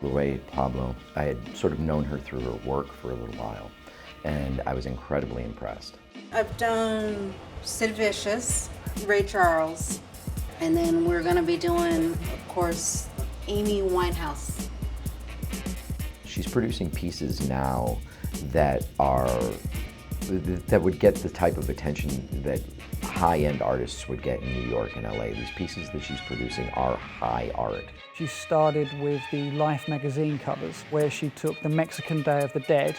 LaRey Pablo. I had sort of known her through her work for a little while, and I was incredibly impressed. I've done Sid Vicious, Ray Charles, and then we're gonna be doing, of course, Amy Winehouse. She's producing pieces now that would get the type of attention that high-end artists would get in New York and LA. These pieces that she's producing are high art. She started with the Life magazine covers, where she took the Mexican Day of the Dead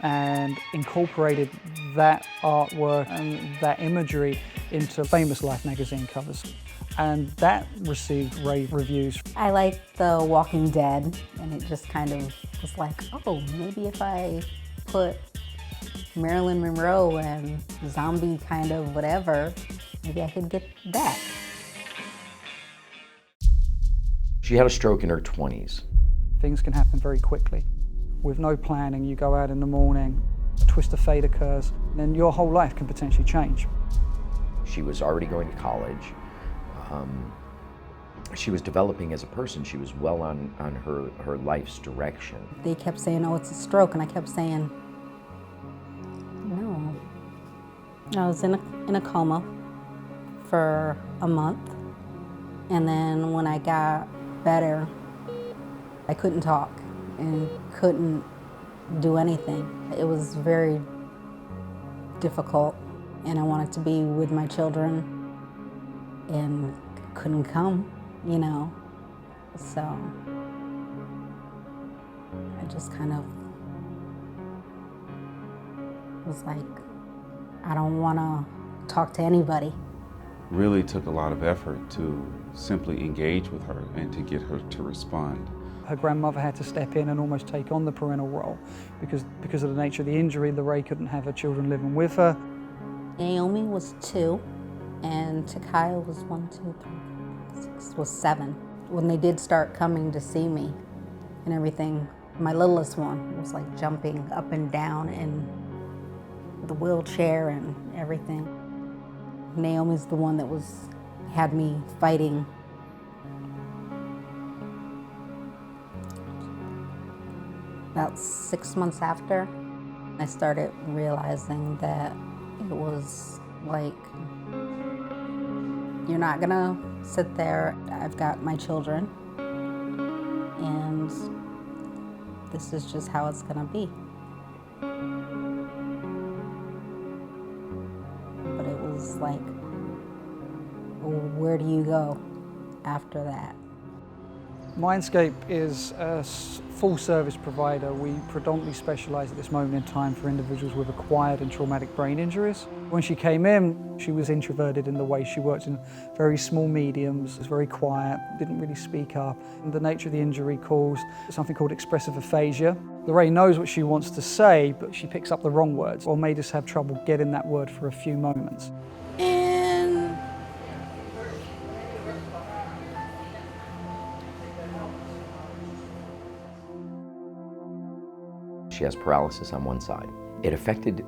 and incorporated that artwork and that imagery into famous Life magazine covers. And that received rave reviews. I like The Walking Dead, and it just kind of was like, oh, maybe if I put Marilyn Monroe and zombie kind of whatever, maybe I could get that. She had a stroke in her 20s. Things can happen very quickly. With no planning, you go out in the morning, a twist of fate occurs, and then your whole life can potentially change. She was already going to college. She was developing as a person. She was well on her life's direction. They kept saying, oh, it's a stroke, and I kept saying, no. I was in a coma for a month, and then when I got better, I couldn't talk and couldn't do anything. It was very difficult, and I wanted to be with my children and couldn't come, you know. So I just kind of was like, I don't want to talk to anybody. Really took a lot of effort to simply engage with her and to get her to respond. Her grandmother had to step in and almost take on the parental role because of the nature of the injury. LaRey couldn't have her children living with her. Naomi was 2, and Takaya was 1, 2, 3, 4, 6, was 7. When they did start coming to see me and everything, my littlest one was like jumping up and down in the wheelchair and everything. Naomi's the one that had me fighting. About 6 months after, I started realizing that it was like, you're not gonna sit there. I've got my children, and this is just how it's gonna be. But it was like, where do you go after that? Mindscape is a full-service provider. We predominantly specialise at this moment in time for individuals with acquired and traumatic brain injuries. When she came in, she was introverted in the way she worked in very small mediums, was very quiet, didn't really speak up. And the nature of the injury caused something called expressive aphasia. LaRey knows what she wants to say, but she picks up the wrong words or made us have trouble getting that word for a few moments. She has paralysis on one side. It affected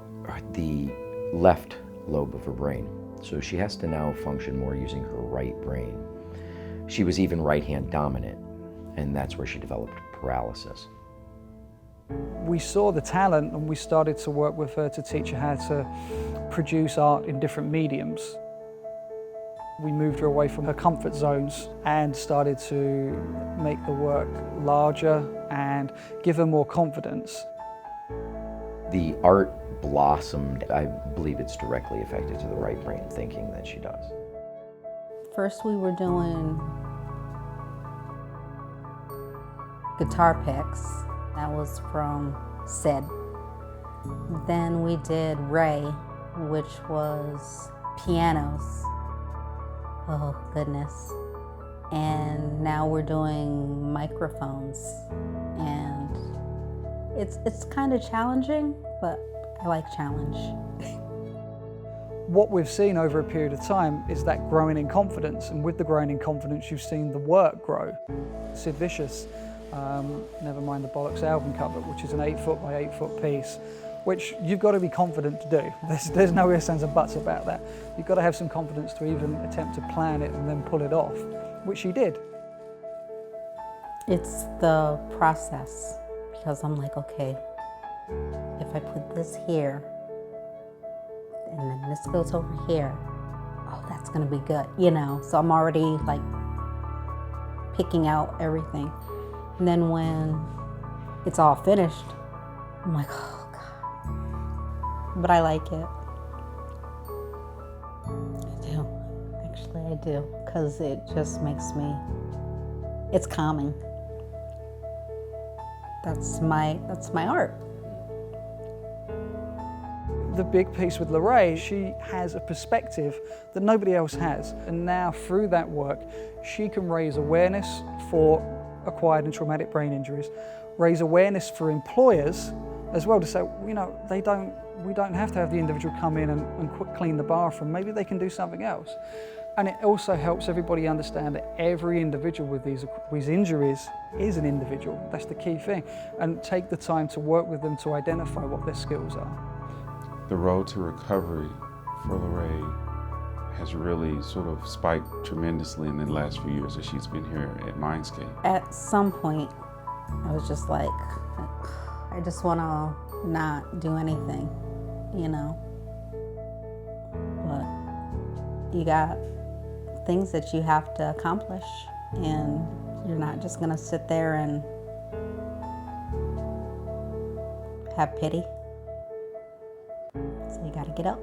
the left lobe of her brain, so she has to now function more using her right brain. She was even right-hand dominant, and that's where she developed paralysis. We saw the talent and we started to work with her to teach her how to produce art in different mediums. We moved her away from her comfort zones and started to make the work larger and give her more confidence. The art blossomed. I believe it's directly affected to the right brain thinking that she does. First we were doing guitar picks. That was from Sid. Then we did Ray, which was pianos. Oh, goodness. And now we're doing microphones. And it's kind of challenging, but I like challenge. What we've seen over a period of time is that growing in confidence, and with the growing in confidence, you've seen the work grow. Sid Vicious, Never Mind the Bollocks album cover, which is an 8-foot by 8-foot piece, which you've got to be confident to do. There's no ifs, ands and buts about that. You've got to have some confidence to even attempt to plan it and then pull it off, which she did. It's the process, because I'm like, okay, if I put this here, and then this goes over here, oh, that's gonna be good, you know? So I'm already like picking out everything. And then when it's all finished, I'm like, oh God. But I like it. I do, actually I do, because it just makes me, it's calming. That's my art. The big piece with LaRey, she has a perspective that nobody else has. And now through that work, she can raise awareness for acquired and traumatic brain injuries, raise awareness for employers as well to say, you know, we don't have to have the individual come in and clean the bathroom. Maybe they can do something else. And it also helps everybody understand that every individual with these injuries is an individual. That's the key thing. And take the time to work with them to identify what their skills are. The road to recovery for LaRey has really sort of spiked tremendously in the last few years that she's been here at Mindscape. At some point, I was just like, I just want to not do anything, you know. But you got things that you have to accomplish, and you're not just going to sit there and have pity. So you got to get up.